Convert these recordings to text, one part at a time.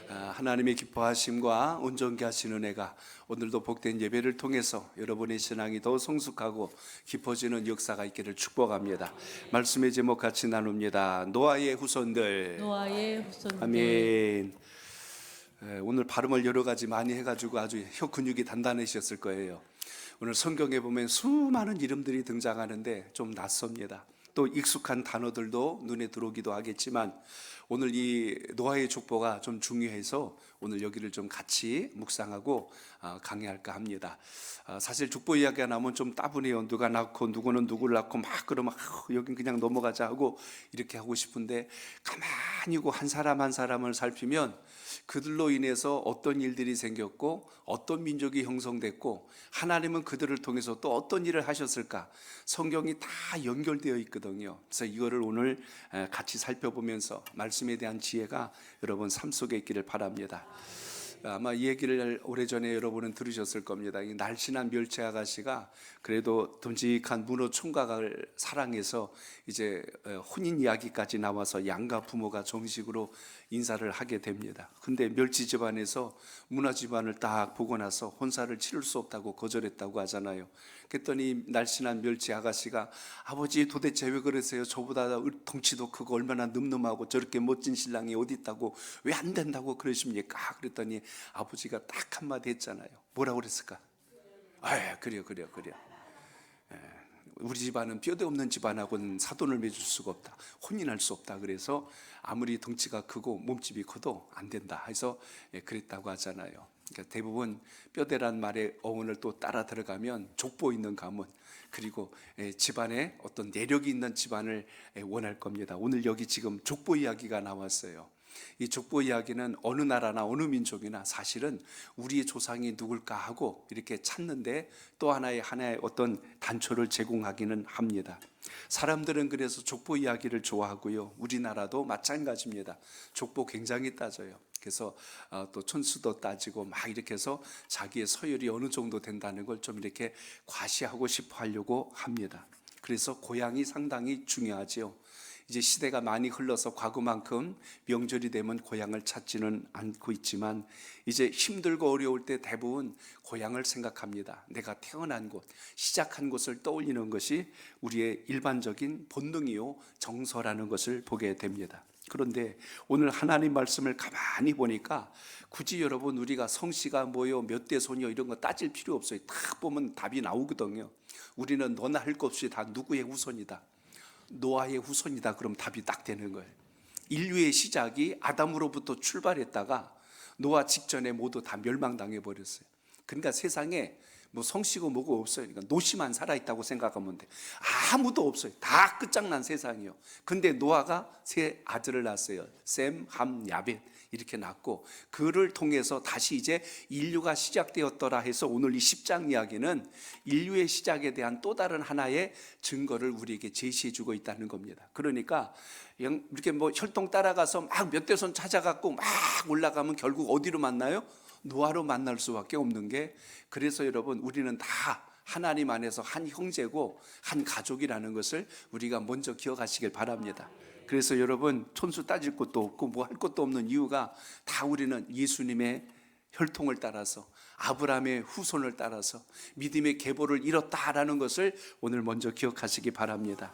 하나님의 기뻐하심과 온전케 하시는 은혜가 오늘도 복된 예배를 통해서 여러분의 신앙이 더 성숙하고 깊어지는 역사가 있기를 축복합니다. 말씀의 제목 같이 나눕니다. 노아의 후손들. 아멘. 오늘 발음을 여러 가지 많이 해가지고 아주 혀 근육이 단단해지셨을 거예요. 오늘 성경에 보면 수많은 이름들이 등장하는데 좀 낯섭니다. 또 익숙한 단어들도 눈에 들어오기도 하겠지만 오늘 이 노아의 족보가 좀 중요해서 오늘 여기를 좀 같이 묵상하고 강의할까 합니다. 사실 족보 이야기가 나오면 좀 따분해요. 누가 낳고 누구는 누구를 낳고 막 그러면 여긴 그냥 넘어가자 하고 이렇게 하고 싶은데 가만히고 한 사람 한 사람을 살피면 그들로 인해서 어떤 일들이 생겼고 어떤 민족이 형성됐고 하나님은 그들을 통해서 또 어떤 일을 하셨을까 성경이 다 연결되어 있거든요. 그래서 이거를 오늘 같이 살펴보면서 말씀에 대한 지혜가 여러분 삶 속에 있기를 바랍니다. 아마 이 얘기를 오래전에 여러분은 들으셨을 겁니다. 이 날씬한 멸치 아가씨가 그래도 듬직한 문어 총각을 사랑해서 이제 혼인 이야기까지 나와서 양가 부모가 정식으로 인사를 하게 됩니다. 근데 멸치 집안에서 문어 집안을 딱 보고 나서 혼사를 치를 수 없다고 거절했다고 하잖아요. 그랬더니 날씬한 멸치 아가씨가 아버지 도대체 왜 그러세요? 저보다 덩치도 크고 얼마나 늠름하고 저렇게 멋진 신랑이 어디 있다고 왜 안 된다고 그러십니까? 그랬더니 아버지가 딱 한마디 했잖아요. 뭐라고 그랬을까? 그래요. 우리 집안은 뼈대 없는 집안하고는 사돈을 맺을 수가 없다. 혼인할 수 없다. 그래서 아무리 덩치가 크고 몸집이 커도 안 된다 해서 그랬다고 하잖아요. 그러니까 대부분 뼈대란 말의 어원을 또 따라 들어가면 족보 있는 가문 그리고 집안에 어떤 내력이 있는 집안을 원할 겁니다. 오늘 여기 지금 족보 이야기가 나왔어요. 이 족보 이야기는 어느 나라나 어느 민족이나 사실은 우리의 조상이 누굴까 하고 이렇게 찾는데 또 하나의 어떤 단초를 제공하기는 합니다. 사람들은 그래서 족보 이야기를 좋아하고요. 우리나라도 마찬가지입니다. 족보 굉장히 따져요. 그래서 또 촌수도 따지고 막 이렇게 해서 자기의 서열이 어느 정도 된다는 걸 좀 이렇게 과시하고 싶어 하려고 합니다. 그래서 고향이 상당히 중요하지요. 이제 시대가 많이 흘러서 과거만큼 명절이 되면 고향을 찾지는 않고 있지만 이제 힘들고 어려울 때 대부분 고향을 생각합니다. 내가 태어난 곳, 시작한 곳을 떠올리는 것이 우리의 일반적인 본능이요 정서라는 것을 보게 됩니다. 그런데 오늘 하나님 말씀을 가만히 보니까 굳이 여러분 우리가 성씨가 뭐요 몇 대 손이요 이런 거 따질 필요 없어요. 딱 보면 답이 나오거든요. 우리는 너나 할 것 없이 다 누구의 후손이다. 노아의 후손이다. 그럼 답이 딱 되는 거예요. 인류의 시작이 아담으로부터 출발했다가 노아 직전에 모두 다 멸망당해 버렸어요. 그러니까 세상에 뭐 성씨고 뭐고 없어요. 그러니까 노씨만 살아있다고 생각하면 돼. 아무도 없어요. 다 끝장난 세상이요. 근데 노아가 세 아들을 낳았어요. 셈, 함, 야벳 이렇게 낳고 그를 통해서 다시 이제 인류가 시작되었더라 해서 오늘 이 10장 이야기는 인류의 시작에 대한 또 다른 하나의 증거를 우리에게 제시해 주고 있다는 겁니다. 그러니까 이렇게 뭐 혈통 따라가서 막 몇 대손 찾아갖고 막 올라가면 결국 어디로 만나요? 노아로 만날 수밖에 없는 게 그래서 여러분 우리는 다 하나님 안에서 한 형제고 한 가족이라는 것을 우리가 먼저 기억하시길 바랍니다. 그래서 여러분 촌수 따질 것도 없고 뭐 할 것도 없는 이유가 다 우리는 예수님의 혈통을 따라서 아브라함의 후손을 따라서 믿음의 계보를 이뤘다라는 것을 오늘 먼저 기억하시기 바랍니다.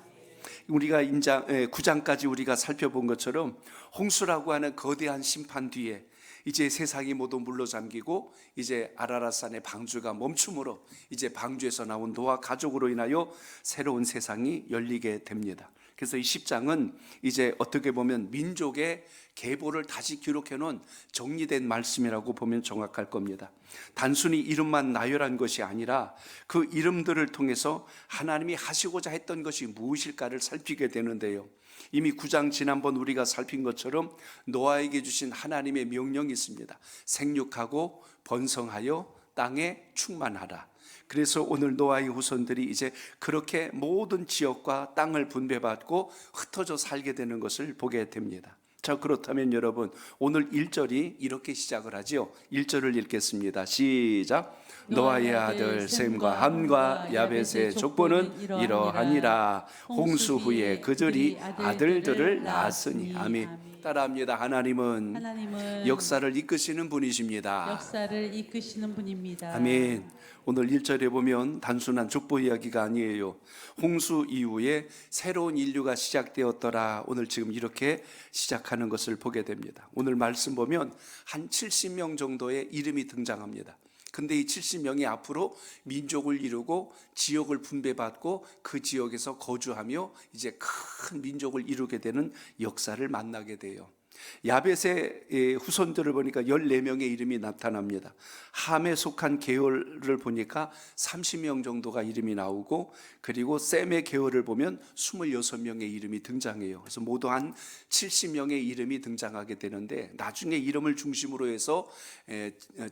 우리가 9장까지 우리가 살펴본 것처럼 홍수라고 하는 거대한 심판 뒤에 이제 세상이 모두 물로 잠기고 이제 아라랏산의 방주가 멈춤으로 이제 방주에서 나온 노아 가족으로 인하여 새로운 세상이 열리게 됩니다. 그래서 이 10장은 이제 어떻게 보면 민족의 계보를 다시 기록해 놓은 정리된 말씀이라고 보면 정확할 겁니다. 단순히 이름만 나열한 것이 아니라 그 이름들을 통해서 하나님이 하시고자 했던 것이 무엇일까를 살피게 되는데요. 이미 9장 지난번 우리가 살핀 것처럼 노아에게 주신 하나님의 명령이 있습니다. 생육하고 번성하여 땅에 충만하라. 그래서 오늘 노아의 후손들이 이제 그렇게 모든 지역과 땅을 분배받고 흩어져 살게 되는 것을 보게 됩니다. 자, 그렇다면 여러분 오늘 1절이 이렇게 시작을 하죠. 1절을 읽겠습니다. 시작. 노아의 아들 셈과 함과 야벳의 족보는 이러하니라. 홍수 후에 그들이 아들들을 낳았으니. 아멘. 따라합니다. 하나님은 역사를 이끄시는 분이십니다. 역사를 이끄시는 분입니다. 아멘. 오늘 1절에 보면 단순한 족보 이야기가 아니에요. 홍수 이후에 새로운 인류가 시작되었더라. 오늘 지금 이렇게 시작하는 것을 보게 됩니다. 오늘 말씀 보면 한 70명 정도의 이름이 등장합니다. 근데 이 70명이 앞으로 민족을 이루고 지역을 분배받고 그 지역에서 거주하며 이제 큰 민족을 이루게 되는 역사를 만나게 돼요. 야벳의 후손들을 보니까 14명의 이름이 나타납니다. 함에 속한 계열을 보니까 30명 정도가 이름이 나오고, 그리고 셈의 계열을 보면 26명의 이름이 등장해요. 그래서 모두 한 70명의 이름이 등장하게 되는데, 나중에 이름을 중심으로 해서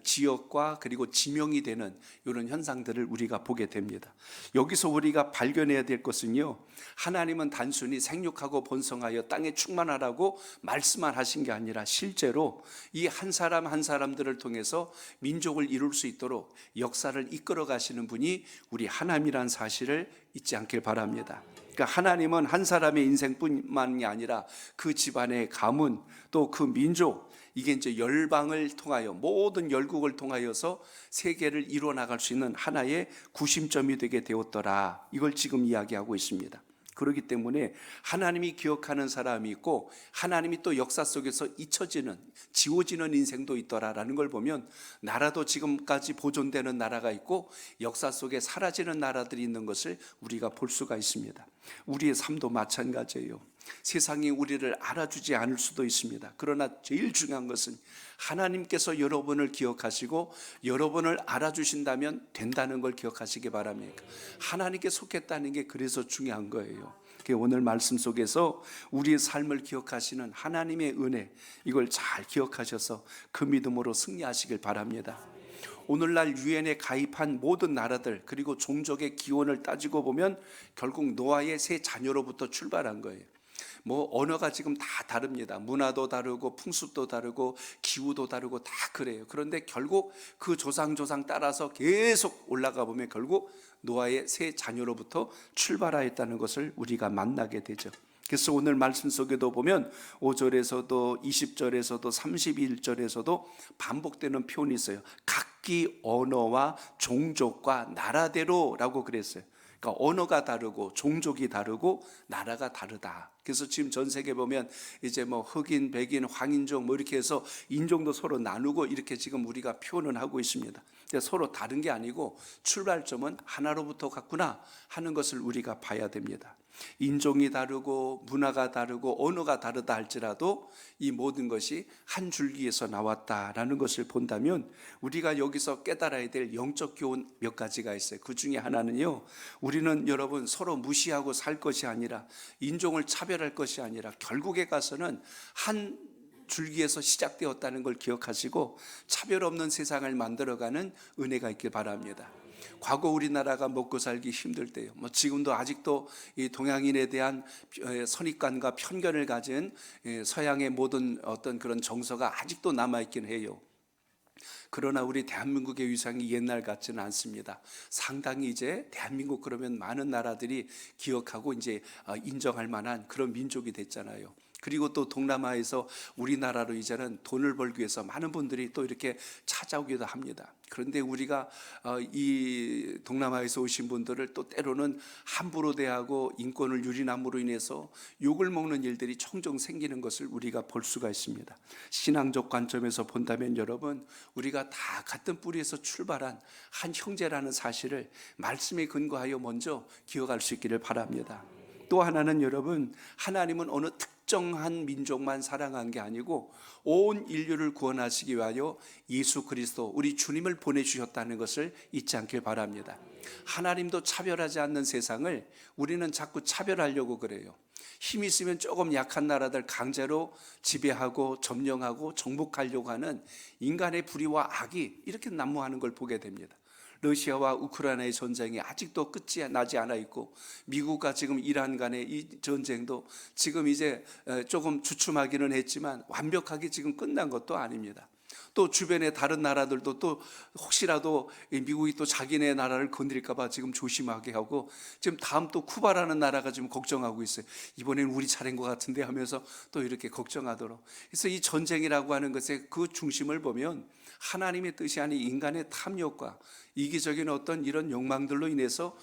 지역과 그리고 지명이 되는 이런 현상들을 우리가 보게 됩니다. 여기서 우리가 발견해야 될 것은요, 하나님은 단순히 생육하고 번성하여 땅에 충만하라고 말씀만 하신 게 아니라 실제로 이 한 사람 한 사람들을 통해서 민족을 이룰 수 있도록 역사를 이끌어 가시는 분이 우리 하나님이란 사실을 잊지 않길 바랍니다. 그러니까 하나님은 한 사람의 인생뿐만이 아니라 그 집안의 가문, 또 그 민족, 이게 이제 열방을 통하여, 모든 열국을 통하여서 세계를 이루어 나갈 수 있는 하나의 구심점이 되게 되었더라. 이걸 지금 이야기하고 있습니다. 그렇기 때문에 하나님이 기억하는 사람이 있고, 하나님이 또 역사 속에서 잊혀지는, 지워지는 인생도 있더라라는 걸 보면, 나라도 지금까지 보존되는 나라가 있고 역사 속에 사라지는 나라들이 있는 것을 우리가 볼 수가 있습니다. 우리의 삶도 마찬가지예요. 세상이 우리를 알아주지 않을 수도 있습니다. 그러나 제일 중요한 것은 하나님께서 여러분을 기억하시고 여러분을 알아주신다면 된다는 걸 기억하시기 바랍니다. 하나님께 속했다는 게 그래서 중요한 거예요. 오늘 말씀 속에서 우리의 삶을 기억하시는 하나님의 은혜, 이걸 잘 기억하셔서 그 믿음으로 승리하시길 바랍니다. 오늘날 유엔에 가입한 모든 나라들, 그리고 종족의 기원을 따지고 보면 결국 노아의 세 자녀로부터 출발한 거예요. 뭐 언어가 지금 다 다릅니다. 문화도 다르고 풍습도 다르고 기후도 다르고 다 그래요. 그런데 결국 그 조상 따라서 계속 올라가 보면 결국 노아의 세 자녀로부터 출발하였다는 것을 우리가 만나게 되죠. 그래서 오늘 말씀 속에도 보면 5절에서도 20절에서도 31절에서도 반복되는 표현이 있어요. 각기 언어와 종족과 나라대로라고 그랬어요. 그러니까 언어가 다르고 종족이 다르고 나라가 다르다. 그래서 지금 전 세계 보면 이제 뭐 흑인, 백인, 황인종 뭐 이렇게 해서 인종도 서로 나누고 이렇게 지금 우리가 표현을 하고 있습니다. 서로 다른 게 아니고 출발점은 하나로부터 갔구나 하는 것을 우리가 봐야 됩니다. 인종이 다르고 문화가 다르고 언어가 다르다 할지라도 이 모든 것이 한 줄기에서 나왔다라는 것을 본다면 우리가 여기서 깨달아야 될 영적 교훈 몇 가지가 있어요. 그 중에 하나는요, 우리는 여러분 서로 무시하고 살 것이 아니라, 인종을 차별할 것이 아니라 결국에 가서는 한 줄기에서 시작되었다는 걸 기억하시고 차별 없는 세상을 만들어가는 은혜가 있길 바랍니다. 과거 우리나라가 먹고 살기 힘들 때요, 뭐 지금도 아직도 이 동양인에 대한 선입관과 편견을 가진 서양의 모든 어떤 그런 정서가 아직도 남아있긴 해요. 그러나 우리 대한민국의 위상이 옛날 같지는 않습니다. 상당히 이제 대한민국 그러면 많은 나라들이 기억하고 이제 인정할 만한 그런 민족이 됐잖아요. 그리고 또 동남아에서 우리나라로 이제는 돈을 벌기 위해서 많은 분들이 또 이렇게 찾아오기도 합니다. 그런데 우리가 이 동남아에서 오신 분들을 또 때로는 함부로 대하고 인권을 유린함으로 인해서 욕을 먹는 일들이 종종 생기는 것을 우리가 볼 수가 있습니다. 신앙적 관점에서 본다면 여러분, 우리가 다 같은 뿌리에서 출발한 한 형제라는 사실을 말씀에 근거하여 먼저 기억할 수 있기를 바랍니다. 또 하나는 여러분, 하나님은 어느 특정한 민족만 사랑한 게 아니고 온 인류를 구원하시기 위하여 예수 그리스도 우리 주님을 보내주셨다는 것을 잊지 않길 바랍니다. 하나님도 차별하지 않는 세상을 우리는 자꾸 차별하려고 그래요. 힘이 있으면 조금 약한 나라들 강제로 지배하고 점령하고 정복하려고 하는 인간의 불의와 악이 이렇게 난무하는 걸 보게 됩니다. 러시아와 우크라이나의 전쟁이 아직도 끝이 나지 않아 있고, 미국과 지금 이란 간의 이 전쟁도 지금 이제 조금 주춤하기는 했지만 완벽하게 지금 끝난 것도 아닙니다. 또 주변의 다른 나라들도 또 혹시라도 미국이 또 자기네 나라를 건드릴까 봐 지금 조심하게 하고, 지금 다음 또 쿠바라는 나라가 지금 걱정하고 있어요. 이번엔 우리 차례인 것 같은데 하면서 또 이렇게 걱정하도록. 그래서 이 전쟁이라고 하는 것의 그 중심을 보면 하나님의 뜻이 아닌 인간의 탐욕과 이기적인 어떤 이런 욕망들로 인해서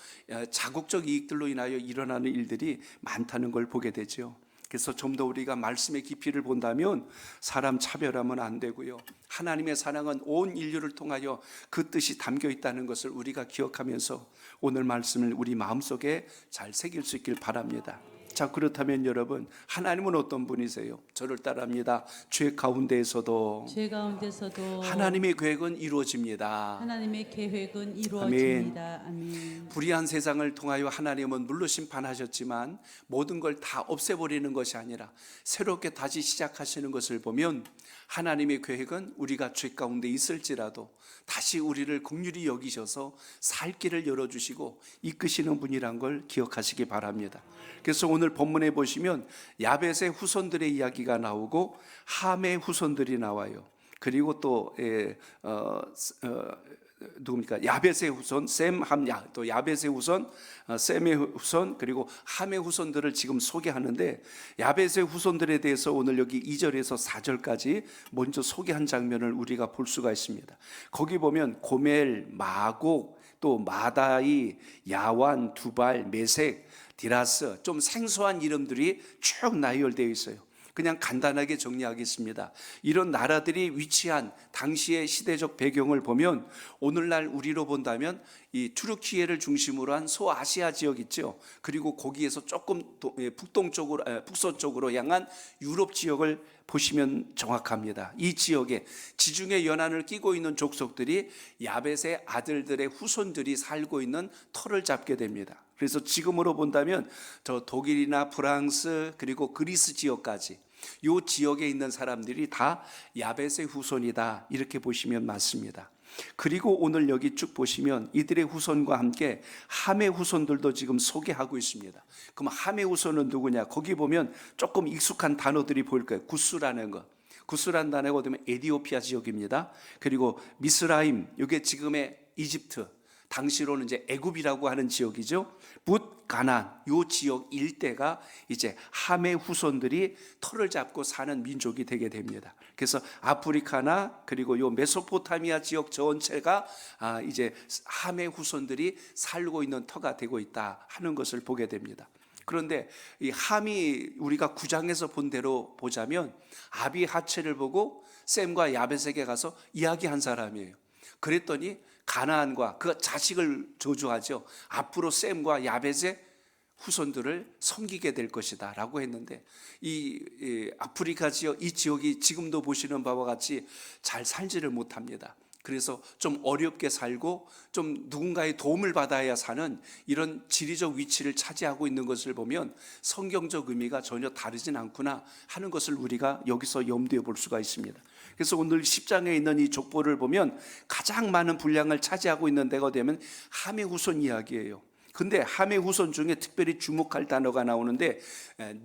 자국적 이익들로 인하여 일어나는 일들이 많다는 걸 보게 되죠. 그래서 좀 더 우리가 말씀의 깊이를 본다면 사람 차별하면 안 되고요, 하나님의 사랑은 온 인류를 통하여 그 뜻이 담겨 있다는 것을 우리가 기억하면서 오늘 말씀을 우리 마음속에 잘 새길 수 있길 바랍니다. 자, 그렇다면 여러분, 하나님은 어떤 분이세요? 저를 따라합니다. 죄 가운데에서도 하나님의 계획은 이루어집니다. 하나님의 계획은 이루어집니다. 아멘. 불의한 세상을 통하여 하나님은 물론 심판하셨지만 모든 걸 다 없애버리는 것이 아니라 새롭게 다시 시작하시는 것을 보면 하나님의 계획은 우리가 죄 가운데 있을지라도 다시 우리를 긍휼히 여기셔서 살 길을 열어주시고 이끄시는 분이란 걸 기억하시기 바랍니다. 그래서 오늘 본문에 보시면 야벳의 후손들의 이야기가 나오고 함의 후손들이 나와요. 그리고 또 누굽니까? 야벳의 후손 셈, 함, 또 야벳의 후손 셈의 후손, 그리고 함의 후손들을 지금 소개하는데, 야벳의 후손들에 대해서 오늘 여기 2절에서 4절까지 먼저 소개한 장면을 우리가 볼 수가 있습니다. 거기 보면 고멜, 마곡, 또 마다이, 야완, 두발, 메색, 디라스, 좀 생소한 이름들이 쭉 나열되어 있어요. 그냥 간단하게 정리하겠습니다. 이런 나라들이 위치한 당시의 시대적 배경을 보면 오늘날 우리로 본다면 이 투르키예를 중심으로 한 소아시아 지역 있죠. 그리고 거기에서 조금 북동쪽으로, 북서쪽으로 향한 유럽 지역을 보시면 정확합니다. 이 지역에 지중해 연안을 끼고 있는 족속들이 야벳의 아들들의 후손들이 살고 있는 터를 잡게 됩니다. 그래서 지금으로 본다면 저 독일이나 프랑스 그리고 그리스 지역까지 이 지역에 있는 사람들이 다 야벳의 후손이다, 이렇게 보시면 맞습니다. 그리고 오늘 여기 쭉 보시면 이들의 후손과 함께 함의 후손들도 지금 소개하고 있습니다. 그럼 함의 후손은 누구냐? 거기 보면 조금 익숙한 단어들이 보일 거예요. 구스라는 것, 구스라는 단어가 어디면 에디오피아 지역입니다. 그리고 미스라임, 이게 지금의 이집트, 당시로는 이제 애굽이라고 하는 지역이죠. 붓, 가나안, 요 지역 일대가 이제 함의 후손들이 터를 잡고 사는 민족이 되게 됩니다. 그래서 아프리카나 그리고 요 메소포타미아 지역 전체가 이제 함의 후손들이 살고 있는 터가 되고 있다 하는 것을 보게 됩니다. 그런데 이 함이 우리가 9장에서 본 대로 보자면 아비 하체를 보고 셈과 야벳에게 가서 이야기한 사람이에요. 그랬더니 가나안과 그 자식을 저주하죠. 앞으로 셈과 야벳의 후손들을 섬기게 될 것이다 라고 했는데, 이 아프리카 지역, 이 지역이 지금도 보시는 바와 같이 잘 살지를 못합니다. 그래서 좀 어렵게 살고 좀 누군가의 도움을 받아야 사는 이런 지리적 위치를 차지하고 있는 것을 보면 성경적 의미가 전혀 다르진 않구나 하는 것을 우리가 여기서 염두에 볼 수가 있습니다. 그래서 오늘 10장에 있는 이 족보를 보면 가장 많은 분량을 차지하고 있는 데가 되면 함의 후손 이야기예요. 근데 함의 후손 중에 특별히 주목할 단어가 나오는데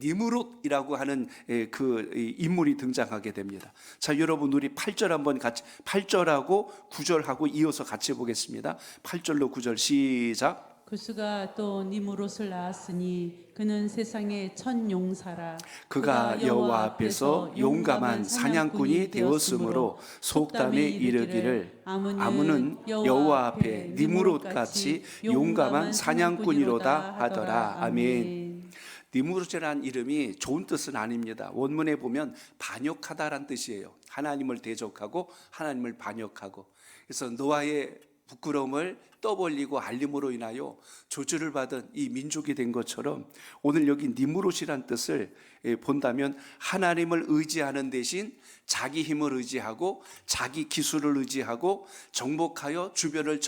니므롯이라고 하는 그 인물이 등장하게 됩니다. 자, 여러분 우리 8절 한번 같이, 8절하고 9절하고 이어서 같이 보겠습니다. 8절로 9절 시작. 구스가 또 니므롯을 낳았으니 그는 세상의 첫 용사라. 그가 여호와 앞에서 용감한 사냥꾼이 되었으므로 속담에 이르기를 아문은 여호와 앞에 니므롯같이 용감한 사냥꾼이로다 하더라. 아멘. 니므롯이라는 이름이 좋은 뜻은 아닙니다. 원문에 보면 반역하다란 뜻이에요. 하나님을 대적하고 하나님을 반역하고. 그래서 노아의 부끄러움을 떠벌리고 알림으로 인하여 저주를 받은 이 민족이 된 것처럼 오늘 여기 니므롯이란 뜻을 본다면 하나님을 의지하는 대신 자기 힘을 의지하고 자기 기술을 의지하고 정복하여 주변을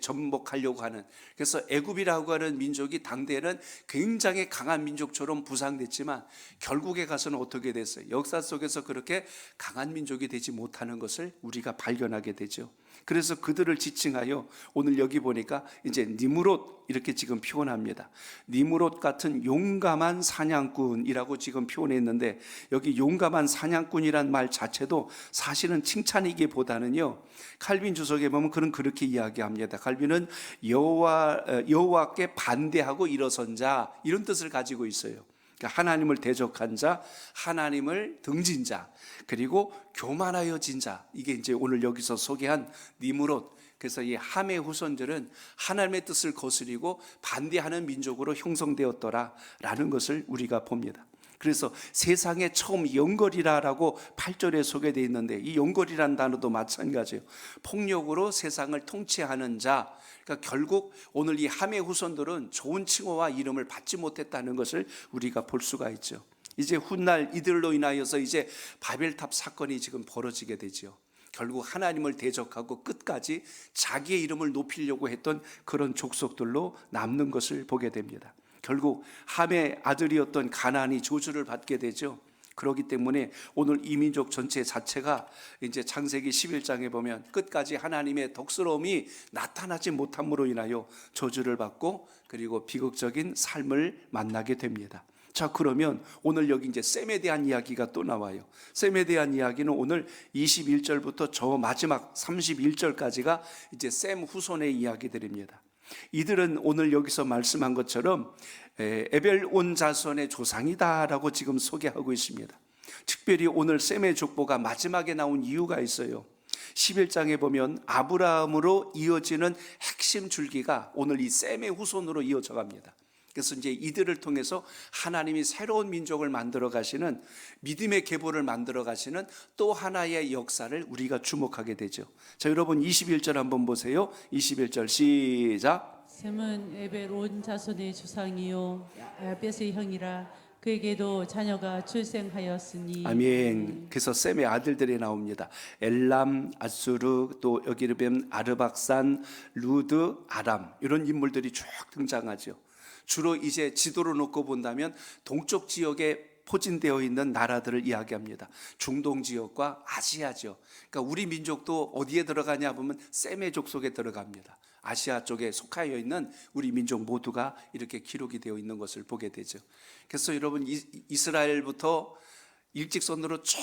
정복하려고 하는, 그래서 애굽이라고 하는 민족이 당대에는 굉장히 강한 민족처럼 부상됐지만 결국에 가서는 어떻게 됐어요? 역사 속에서 그렇게 강한 민족이 되지 못하는 것을 우리가 발견하게 되죠. 그래서 그들을 지칭하여 오늘 여기 보니까 이제 니므롯 이렇게 지금 표현합니다. 니므롯 같은 용감한 사냥꾼이라고 지금 표현했는데, 여기 용감한 사냥꾼이란 말 자체도 사실은 칭찬이기보다는요, 칼빈 주석에 보면 그는 그렇게 이야기합니다. 칼빈은 여호와께 반대하고 일어선 자, 이런 뜻을 가지고 있어요. 그러니까 하나님을 대적한 자, 하나님을 등진 자, 그리고 교만하여진 자, 이게 이제 오늘 여기서 소개한 니므롯. 그래서 이 함의 후손들은 하나님의 뜻을 거스리고 반대하는 민족으로 형성되었더라라는 것을 우리가 봅니다. 그래서 세상에 처음 영걸이라라고 8절에 소개되어 있는데, 이 영걸이라는 단어도 마찬가지예요. 폭력으로 세상을 통치하는 자. 그러니까 결국 오늘 이 함의 후손들은 좋은 칭호와 이름을 받지 못했다는 것을 우리가 볼 수가 있죠. 이제 훗날 이들로 인하여서 이제 바벨탑 사건이 지금 벌어지게 되죠. 결국 하나님을 대적하고 끝까지 자기의 이름을 높이려고 했던 그런 족속들로 남는 것을 보게 됩니다. 결국 함의 아들이었던 가나안이 저주를 받게 되죠. 그렇기 때문에 오늘 이민족 전체 자체가 이제 창세기 11장에 보면 끝까지 하나님의 덕스러움이 나타나지 못함으로 인하여 저주를 받고 그리고 비극적인 삶을 만나게 됩니다. 자, 그러면 오늘 여기 이제 셈에 대한 이야기가 또 나와요. 셈에 대한 이야기는 오늘 21절부터 저 마지막 31절까지가 이제 셈 후손의 이야기들입니다. 이들은 오늘 여기서 말씀한 것처럼 에벨 온 자손의 조상이다라고 지금 소개하고 있습니다. 특별히 오늘 셈의 족보가 마지막에 나온 이유가 있어요. 11장에 보면 아브라함으로 이어지는 핵심 줄기가 오늘 이 셈의 후손으로 이어져 갑니다. 그래서 이제 이들을 통해서 하나님이 새로운 민족을 만들어 가시는, 믿음의 계보를 만들어 가시는 또 하나의 역사를 우리가 주목하게 되죠. 자, 여러분 21절 한번 보세요. 21절 시작. 셈은 에벨 온 자손의 조상이요 야벳의 형이라. 그에게도 자녀가 출생하였으니. 아멘. 그래서 셈의 아들들이 나옵니다. 엘람, 아수르, 또 여기를 보면 아르박산, 루드, 아람, 이런 인물들이 쭉 등장하죠. 주로 이제 지도로 놓고 본다면 동쪽 지역에 포진되어 있는 나라들을 이야기합니다. 중동 지역과 아시아죠. 그러니까 우리 민족도 어디에 들어가냐 보면 셈의 족속에 들어갑니다. 아시아 쪽에 속하여 있는 우리 민족 모두가 이렇게 기록이 되어 있는 것을 보게 되죠. 그래서 여러분 이스라엘부터 일직선으로 쭉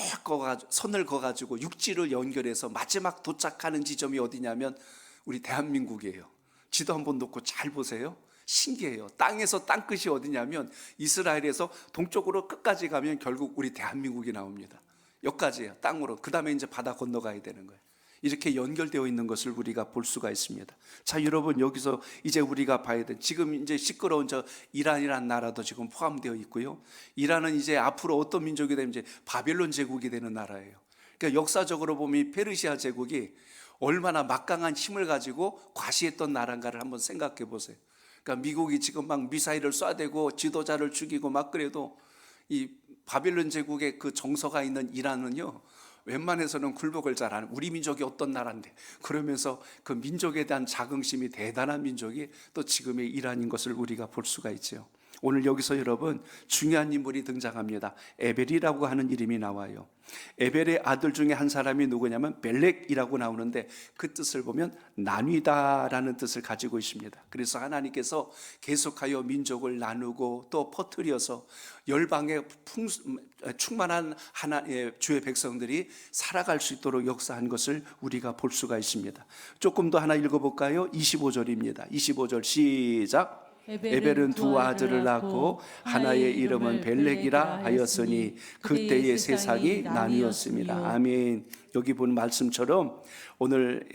선을 그어가지고 육지를 연결해서 마지막 도착하는 지점이 어디냐면 우리 대한민국이에요. 지도 한번 놓고 잘 보세요. 신기해요. 땅에서 땅끝이 어디냐면 이스라엘에서 동쪽으로 끝까지 가면 결국 우리 대한민국이 나옵니다. 여기까지예요. 땅으로. 그 다음에 이제 바다 건너가야 되는 거예요. 이렇게 연결되어 있는 것을 우리가 볼 수가 있습니다. 자, 여러분 여기서 이제 우리가 봐야 돼. 지금 이제 시끄러운 저 이란이라는 나라도 지금 포함되어 있고요. 이란은 이제 앞으로 어떤 민족이 되면 이제 바벨론 제국이 되는 나라예요. 그러니까 역사적으로 보면 이 페르시아 제국이 얼마나 막강한 힘을 가지고 과시했던 나라인가를 한번 생각해 보세요. 그러니까 미국이 지금 막 미사일을 쏴대고 지도자를 죽이고 막 그래도 이 바벨론 제국의 그 정서가 있는 이란은요, 웬만해서는 굴복을 잘 안 해요. 우리 민족이 어떤 나라인데, 그러면서 그 민족에 대한 자긍심이 대단한 민족이 또 지금의 이란인 것을 우리가 볼 수가 있죠. 오늘 여기서 여러분 중요한 인물이 등장합니다. 에벨이라고 하는 이름이 나와요. 에벨의 아들 중에 한 사람이 누구냐면 벨렉이라고 나오는데, 그 뜻을 보면 나뉘다라는 뜻을 가지고 있습니다. 그래서 하나님께서 계속하여 민족을 나누고 또 퍼뜨려서 열방에 충만한 하나님의 주의 백성들이 살아갈 수 있도록 역사한 것을 우리가 볼 수가 있습니다. 조금 더 하나 읽어볼까요? 25절입니다. 25절 시작. 에벨은 두 아들을 낳고 하나의 이름은 벨렉이라 하였으니 그때의 세상이 나뉘었습니다. 아멘. 여기 본 말씀처럼 오늘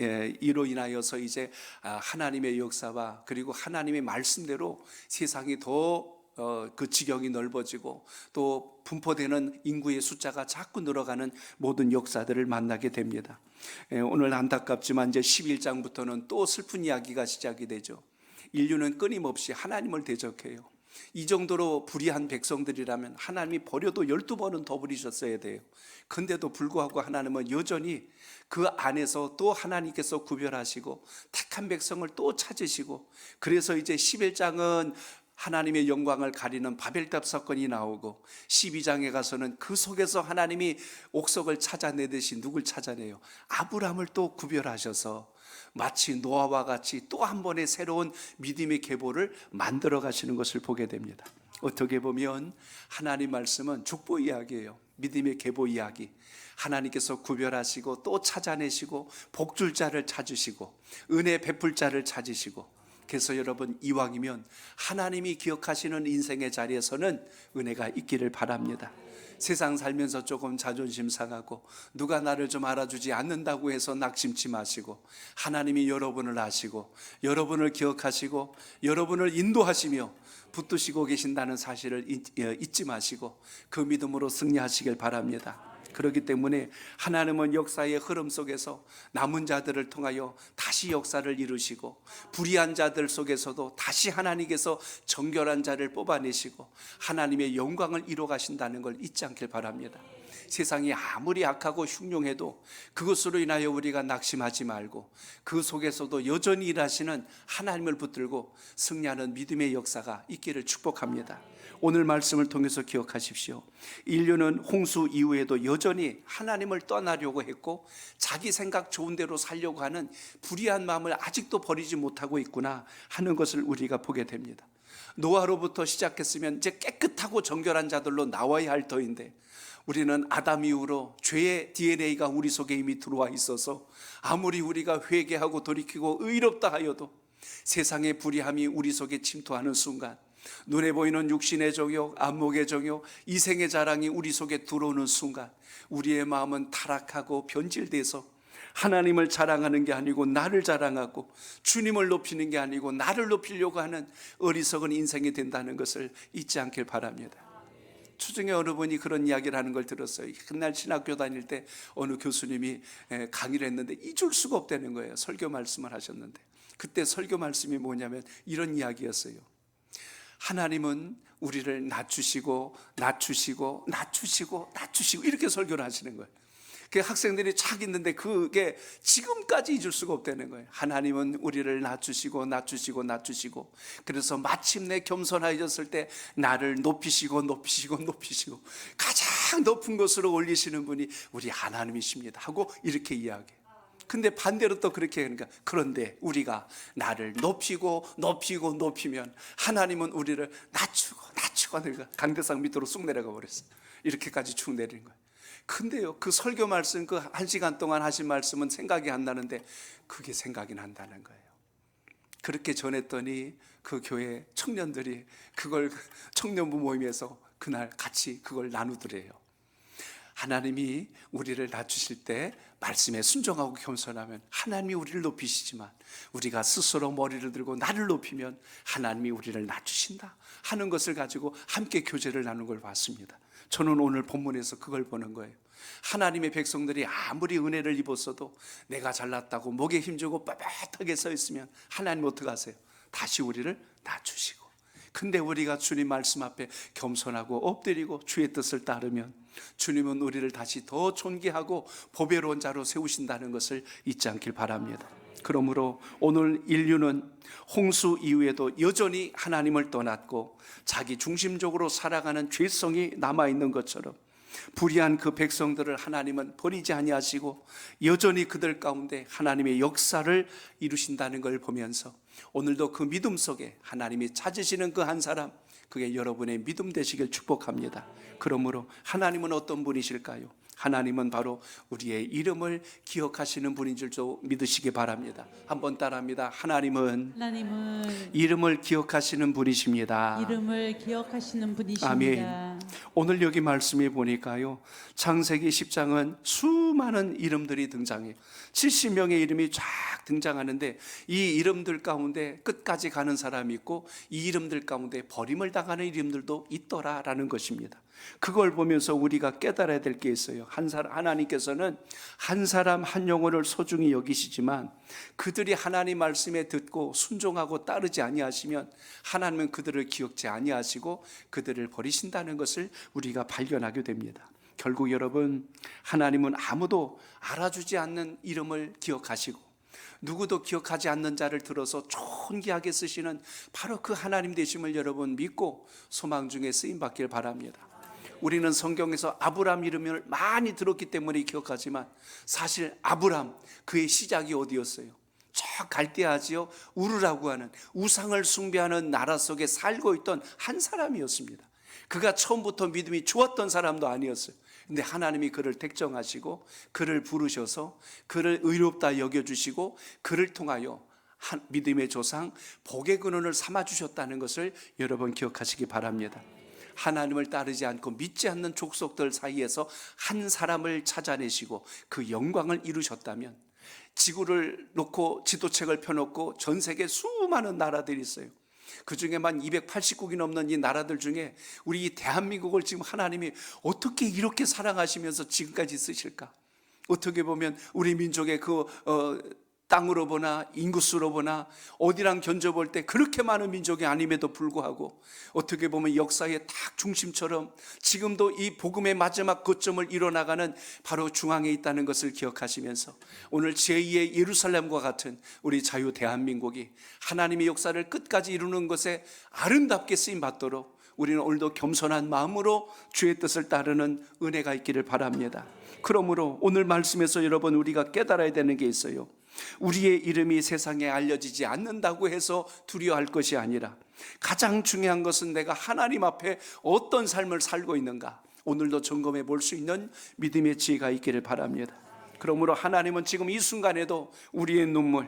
이로 인하여서 이제 하나님의 역사와 그리고 하나님의 말씀대로 세상이 더 그 지경이 넓어지고 또 분포되는 인구의 숫자가 자꾸 늘어가는 모든 역사들을 만나게 됩니다. 오늘 안타깝지만 이제 11장부터는 또 슬픈 이야기가 시작이 되죠. 인류는 끊임없이 하나님을 대적해요. 이 정도로 불의한 백성들이라면 하나님이 버려도 12번은 더 버리셨어야 돼요. 근데도 불구하고 하나님은 여전히 그 안에서 또 하나님께서 구별하시고 택한 백성을 또 찾으시고, 그래서 이제 11장은 하나님의 영광을 가리는 바벨탑 사건이 나오고 12장에 가서는 그 속에서 하나님이 옥석을 찾아내듯이 누굴 찾아내요? 아브라함을 또 구별하셔서 마치 노아와 같이 또 한 번의 새로운 믿음의 계보를 만들어 가시는 것을 보게 됩니다. 어떻게 보면 하나님 말씀은 족보 이야기예요. 믿음의 계보 이야기. 하나님께서 구별하시고 또 찾아내시고 복줄 자를 찾으시고 은혜 베풀 자를 찾으시고, 그래서 여러분 이왕이면 하나님이 기억하시는 인생의 자리에서는 은혜가 있기를 바랍니다. 세상 살면서 조금 자존심 상하고 누가 나를 좀 알아주지 않는다고 해서 낙심치 마시고, 하나님이 여러분을 아시고 여러분을 기억하시고 여러분을 인도하시며 붙드시고 계신다는 사실을 잊지 마시고 그 믿음으로 승리하시길 바랍니다. 그렇기 때문에 하나님은 역사의 흐름 속에서 남은 자들을 통하여 다시 역사를 이루시고, 불의한 자들 속에서도 다시 하나님께서 정결한 자를 뽑아내시고 하나님의 영광을 이루어 가신다는 걸 잊지 않길 바랍니다. 세상이 아무리 악하고 흉흉해도 그것으로 인하여 우리가 낙심하지 말고 그 속에서도 여전히 일하시는 하나님을 붙들고 승리하는 믿음의 역사가 있기를 축복합니다. 오늘 말씀을 통해서 기억하십시오. 인류는 홍수 이후에도 여전히 하나님을 떠나려고 했고 자기 생각 좋은 대로 살려고 하는 불의한 마음을 아직도 버리지 못하고 있구나 하는 것을 우리가 보게 됩니다. 노아로부터 시작했으면 이제 깨끗하고 정결한 자들로 나와야 할 터인데, 우리는 아담 이후로 죄의 DNA가 우리 속에 이미 들어와 있어서 아무리 우리가 회개하고 돌이키고 의롭다 하여도 세상의 불의함이 우리 속에 침투하는 순간, 눈에 보이는 육신의 정욕, 안목의 정욕, 이생의 자랑이 우리 속에 들어오는 순간 우리의 마음은 타락하고 변질돼서 하나님을 자랑하는 게 아니고 나를 자랑하고, 주님을 높이는 게 아니고 나를 높이려고 하는 어리석은 인생이 된다는 것을 잊지 않길 바랍니다. 추중에 어느 분이 그런 이야기를 하는 걸 들었어요. 옛날 신학교 다닐 때 어느 교수님이 강의를 했는데 잊을 수가 없다는 거예요. 설교 말씀을 하셨는데 그때 설교 말씀이 뭐냐면 이런 이야기였어요. 하나님은 우리를 낮추시고 낮추시고 낮추시고 낮추시고 이렇게 설교를 하시는 거예요. 그 학생들이 착 있는데 그게 지금까지 잊을 수가 없다는 거예요. 하나님은 우리를 낮추시고 낮추시고 낮추시고, 그래서 마침내 겸손해졌을 때 나를 높이시고 높이시고 높이시고 가장 높은 곳으로 올리시는 분이 우리 하나님이십니다 하고 이렇게 이야기해요. 근데 반대로 또 그렇게 하니까, 그런데 우리가 나를 높이고 높이고 높이면 하나님은 우리를 낮추고 낮추고 하니까 강대상 밑으로 쑥 내려가 버렸어요. 이렇게까지 쭉 내리는 거예요. 근데요, 그 설교 말씀, 그 1시간 동안 하신 말씀은 생각이 안 나는데 그게 생각이 난다는 거예요. 그렇게 전했더니 그 교회 청년들이 그걸 청년부 모임에서 그날 같이 그걸 나누더래요. 하나님이 우리를 낮추실 때 말씀에 순종하고 겸손하면 하나님이 우리를 높이시지만, 우리가 스스로 머리를 들고 나를 높이면 하나님이 우리를 낮추신다 하는 것을 가지고 함께 교제를 나누는 걸 봤습니다. 저는 오늘 본문에서 그걸 보는 거예요. 하나님의 백성들이 아무리 은혜를 입었어도 내가 잘났다고 목에 힘주고 빳빳하게 서 있으면 하나님 어떻게 하세요? 다시 우리를 낮추시고, 근데 우리가 주님 말씀 앞에 겸손하고 엎드리고 주의 뜻을 따르면 주님은 우리를 다시 더 존귀하고 보배로운 자로 세우신다는 것을 잊지 않길 바랍니다. 그러므로 오늘 인류는 홍수 이후에도 여전히 하나님을 떠났고 자기 중심적으로 살아가는 죄성이 남아있는 것처럼 불의한 그 백성들을 하나님은 버리지 아니하시고 여전히 그들 가운데 하나님의 역사를 이루신다는 걸 보면서 오늘도 그 믿음 속에 하나님이 찾으시는 그 한 사람, 그게 여러분의 믿음 되시길 축복합니다. 그러므로 하나님은 어떤 분이실까요? 하나님은 바로 우리의 이름을 기억하시는 분인 줄 믿으시기 바랍니다. 한번 따라합니다. 하나님은 이름을 기억하시는 분이십니다. 이름을 기억하시는 분이십니다. 아멘. 오늘 여기 말씀에 보니까요, 창세기 10장은 수많은 이름들이 등장해요. 70명의 이름이 쫙 등장하는데 이 이름들 가운데 끝까지 가는 사람이 있고 이 이름들 가운데 버림을 당하는 이름들도 있더라라는 것입니다. 그걸 보면서 우리가 깨달아야 될 게 있어요. 하나님께서는 한 사람 한 영혼을 소중히 여기시지만 그들이 하나님 말씀에 듣고 순종하고 따르지 아니하시면 하나님은 그들을 기억지 아니하시고 그들을 버리신다는 것을 우리가 발견하게 됩니다. 결국 여러분, 하나님은 아무도 알아주지 않는 이름을 기억하시고 누구도 기억하지 않는 자를 들어서 존귀하게 쓰시는 바로 그 하나님 되심을 여러분 믿고 소망 중에 쓰임받길 바랍니다. 우리는 성경에서 아브람 이름을 많이 들었기 때문에 기억하지만 사실 아브람, 그의 시작이 어디였어요? 저 갈대아지요 우르라고 하는 우상을 숭배하는 나라 속에 살고 있던 한 사람이었습니다. 그가 처음부터 믿음이 좋았던 사람도 아니었어요. 근데 하나님이 그를 택정하시고 그를 부르셔서 그를 의롭다 여겨주시고 그를 통하여 믿음의 조상 복의 근원을 삼아주셨다는 것을 여러분 기억하시기 바랍니다. 하나님을 따르지 않고 믿지 않는 족속들 사이에서 한 사람을 찾아내시고 그 영광을 이루셨다면, 지구를 놓고 지도책을 펴놓고 전 세계 수많은 나라들이 있어요. 그 중에만 280국이 넘는 이 나라들 중에 우리 이 대한민국을 지금 하나님이 어떻게 이렇게 사랑하시면서 지금까지 쓰실까? 어떻게 보면 우리 민족의 땅으로 보나 인구수로 보나 어디랑 견져볼 때 그렇게 많은 민족이 아님에도 불구하고 어떻게 보면 역사의 딱 중심처럼 지금도 이 복음의 마지막 거점을 이뤄나가는 바로 중앙에 있다는 것을 기억하시면서 오늘 제2의 예루살렘과 같은 우리 자유 대한민국이 하나님의 역사를 끝까지 이루는 것에 아름답게 쓰임받도록 우리는 오늘도 겸손한 마음으로 주의 뜻을 따르는 은혜가 있기를 바랍니다. 그러므로 오늘 말씀에서 여러분 우리가 깨달아야 되는 게 있어요. 우리의 이름이 세상에 알려지지 않는다고 해서 두려워할 것이 아니라 가장 중요한 것은 내가 하나님 앞에 어떤 삶을 살고 있는가, 오늘도 점검해 볼 수 있는 믿음의 지혜가 있기를 바랍니다. 그러므로 하나님은 지금 이 순간에도 우리의 눈물,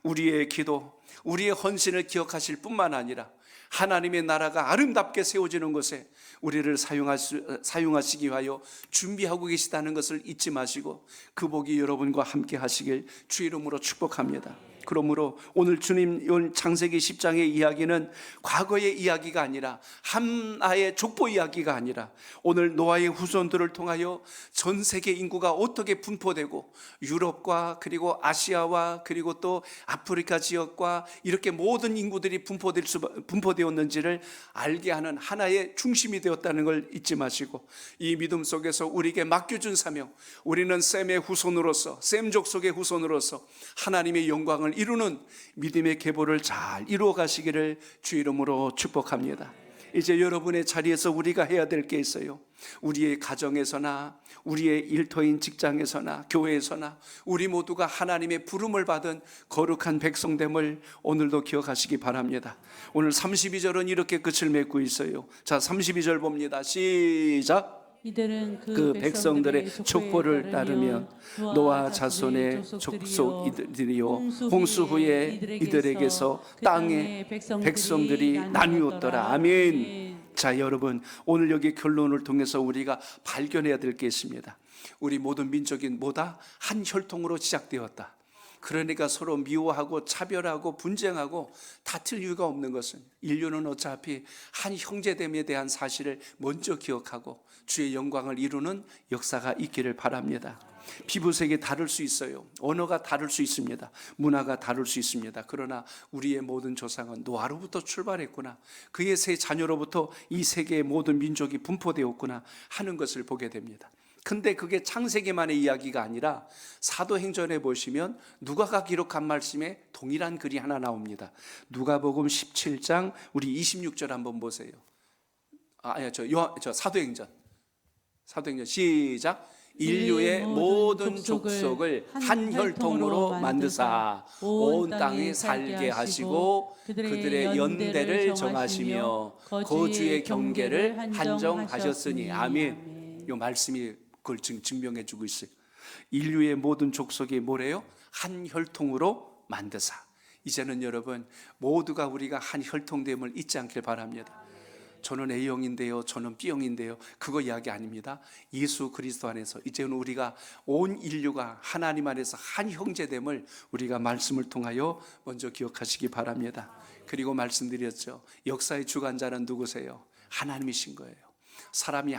우리의 기도, 우리의 헌신을 기억하실 뿐만 아니라 하나님의 나라가 아름답게 세워지는 것에 우리를 사용하시기 위하여 준비하고 계시다는 것을 잊지 마시고 그 복이 여러분과 함께 하시길 주 이름으로 축복합니다. 그러므로 오늘 주님 창세기 10장의 이야기는 과거의 이야기가 아니라 하나의 족보 이야기가 아니라 오늘 노아의 후손들을 통하여 전 세계 인구가 어떻게 분포되고 유럽과 그리고 아시아와 그리고 또 아프리카 지역과 이렇게 모든 인구들이 분포되었는지를 알게 하는 하나의 중심이 되었다는 걸 잊지 마시고 이 믿음 속에서 우리에게 맡겨준 사명, 우리는 셈의 후손으로서 셈 족속의 후손으로서 하나님의 영광을 이루는 믿음의 계보를 잘 이루어 가시기를 주 이름으로 축복합니다. 이제 여러분의 자리에서 우리가 해야 될 게 있어요. 우리의 가정에서나 우리의 일터인 직장에서나 교회에서나 우리 모두가 하나님의 부름을 받은 거룩한 백성됨을 오늘도 기억하시기 바랍니다. 오늘 32절은 이렇게 끝을 맺고 있어요. 자, 32절 봅니다. 시작. 이들은 그 백성들의 족보를 따르면 노아 자손의 족속이들이요 홍수 후에 이들에게서 땅의 백성들이 나뉘었더라. 아멘. 자, 여러분 오늘 여기 결론을 통해서 우리가 발견해야 될 게 있습니다. 우리 모든 민족이 뭐다? 한 혈통으로 시작되었다. 그러니까 서로 미워하고 차별하고 분쟁하고 다툴 이유가 없는 것은 인류는 어차피 한 형제됨에 대한 사실을 먼저 기억하고 주의 영광을 이루는 역사가 있기를 바랍니다. 피부색이 다를 수 있어요. 언어가 다를 수 있습니다. 문화가 다를 수 있습니다. 그러나 우리의 모든 조상은 노아로부터 출발했구나, 그의 세 자녀로부터 이 세계의 모든 민족이 분포되었구나 하는 것을 보게 됩니다. 근데 그게 창세기만의 이야기가 아니라 사도행전에 보시면 누가가 기록한 말씀에 동일한 글이 하나 나옵니다. 누가복음 17장 우리 26절 한번 보세요. 사도행전 시작. 인류의 모든 족속을 한 혈통으로 만드사 온 땅에 살게 하시고 그들의 연대를 정하시며 거주의 경계를 한정하셨으니. 아멘. 이 말씀이 그걸 증명해 주고 있어요. 인류의 모든 족속이 뭐래요? 한 혈통으로 만드사. 이제는 여러분 모두가 우리가 한 혈통됨을 잊지 않길 바랍니다. 저는 A형인데요, 저는 B형인데요, 그거 이야기 아닙니다. 예수 그리스도 안에서 이제는 우리가 온 인류가 하나님 안에서 한 형제됨을 우리가 말씀을 통하여 먼저 기억하시기 바랍니다. 그리고 말씀드렸죠. 역사의 주관자는 누구세요? 하나님이신 거예요. 사람이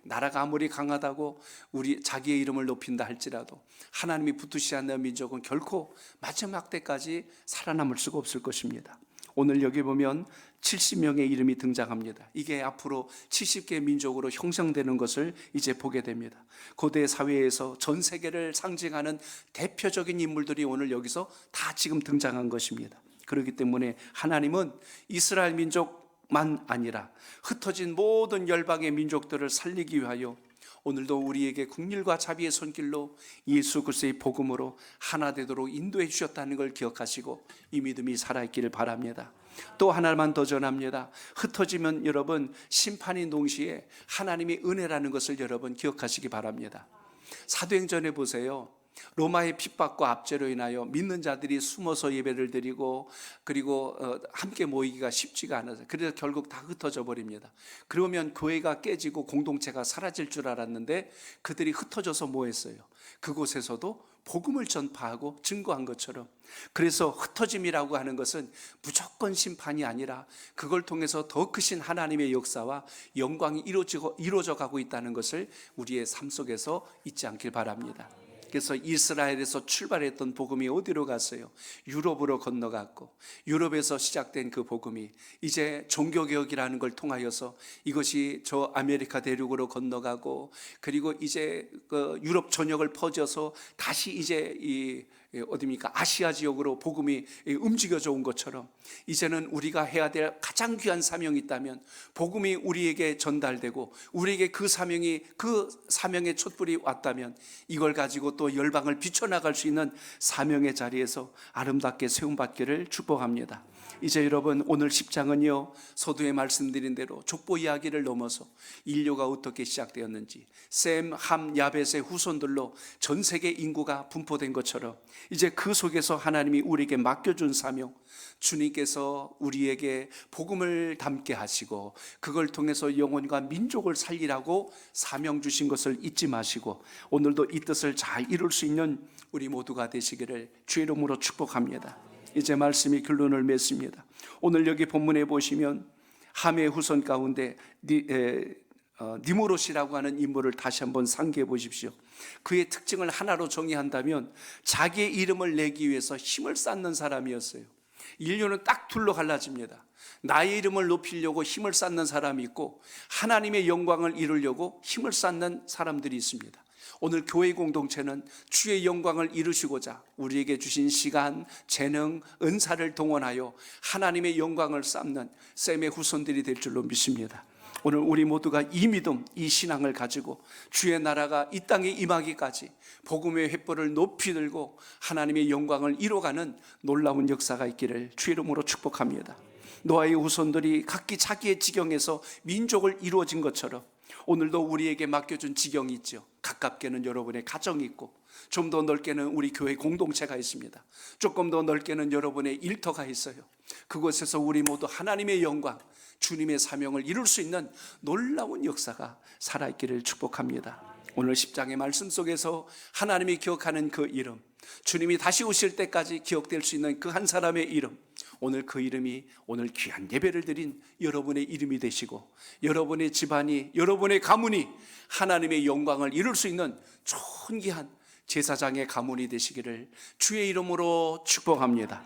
나라가 아무리 강하다고 우리 자기의 이름을 높인다 할지라도 하나님이 붙으시지 않는 민족은 결코 마지막 때까지 살아남을 수가 없을 것입니다. 오늘 여기 보면 70명의 이름이 등장합니다. 이게 앞으로 70개 민족으로 형성되는 것을 이제 보게 됩니다. 고대 사회에서 전 세계를 상징하는 대표적인 인물들이 오늘 여기서 다 지금 등장한 것입니다. 그렇기 때문에 하나님은 이스라엘 민족만 아니라 흩어진 모든 열방의 민족들을 살리기 위하여 오늘도 우리에게 국률과 자비의 손길로 예수 그리스도의 복음으로 하나 되도록 인도해 주셨다는 걸 기억하시고 이 믿음이 살아있기를 바랍니다. 또 하나만 더 전합니다. 흩어지면 여러분 심판인 동시에 하나님의 은혜라는 것을 여러분 기억하시기 바랍니다. 사도행전에 보세요. 로마의 핍박과 압제로 인하여 믿는 자들이 숨어서 예배를 드리고 그리고 함께 모이기가 쉽지가 않아서 그래서 결국 다 흩어져 버립니다. 그러면 교회가 깨지고 공동체가 사라질 줄 알았는데 그들이 흩어져서 뭐 했어요? 그곳에서도 복음을 전파하고 증거한 것처럼. 그래서 흩어짐이라고 하는 것은 무조건 심판이 아니라 그걸 통해서 더 크신 하나님의 역사와 영광이 이루어져 가고 있다는 것을 우리의 삶 속에서 잊지 않길 바랍니다. 그래서 이스라엘에서 출발했던 복음이 어디로 갔어요? 유럽으로 건너갔고 유럽에서 시작된 그 복음이 이제 종교개혁이라는 걸 통하여서 이것이 저 아메리카 대륙으로 건너가고 그리고 이제 그 유럽 전역을 퍼져서 다시 이제 이 어디입니까? 아시아 지역으로 복음이 움직여져 온 것처럼 이제는 우리가 해야 될 가장 귀한 사명이 있다면 복음이 우리에게 전달되고 우리에게 그 사명의 촛불이 왔다면 이걸 가지고 또 열방을 비춰나갈 수 있는 사명의 자리에서 아름답게 세움받기를 축복합니다. 이제 여러분 오늘 10장은요 서두에 말씀드린 대로 족보 이야기를 넘어서 인류가 어떻게 시작되었는지 셈, 함, 야벳의 후손들로 전 세계 인구가 분포된 것처럼 이제 그 속에서 하나님이 우리에게 맡겨준 사명, 주님께서 우리에게 복음을 담게 하시고 그걸 통해서 영혼과 민족을 살리라고 사명 주신 것을 잊지 마시고 오늘도 이 뜻을 잘 이룰 수 있는 우리 모두가 되시기를 주의 이름으로 축복합니다. 이제 말씀이 결론을 맺습니다. 오늘 여기 본문에 보시면 함의 후손 가운데 니무롯이라고 하는 인물을 다시 한번 상기해 보십시오. 그의 특징을 하나로 정의한다면 자기의 이름을 내기 위해서 힘을 쌓는 사람이었어요. 인류는 딱 둘로 갈라집니다. 나의 이름을 높이려고 힘을 쌓는 사람이 있고 하나님의 영광을 이루려고 힘을 쌓는 사람들이 있습니다. 오늘 교회 공동체는 주의 영광을 이루시고자 우리에게 주신 시간, 재능, 은사를 동원하여 하나님의 영광을 쌓는 셈의 후손들이 될 줄로 믿습니다. 오늘 우리 모두가 이 믿음, 이 신앙을 가지고 주의 나라가 이 땅에 임하기까지 복음의 횃불을 높이 들고 하나님의 영광을 이뤄가는 놀라운 역사가 있기를 주의 이름으로 축복합니다. 노아의 후손들이 각기 자기의 지경에서 민족을 이루어진 것처럼 오늘도 우리에게 맡겨준 지경이 있죠. 가깝게는 여러분의 가정이 있고 좀 더 넓게는 우리 교회 공동체가 있습니다. 조금 더 넓게는 여러분의 일터가 있어요. 그곳에서 우리 모두 하나님의 영광, 주님의 사명을 이룰 수 있는 놀라운 역사가 살아있기를 축복합니다. 오늘 10장의 말씀 속에서 하나님이 기억하는 그 이름, 주님이 다시 오실 때까지 기억될 수 있는 그 한 사람의 이름, 오늘 그 이름이 오늘 귀한 예배를 드린 여러분의 이름이 되시고 여러분의 집안이, 여러분의 가문이 하나님의 영광을 이룰 수 있는 존귀한 제사장의 가문이 되시기를 주의 이름으로 축복합니다.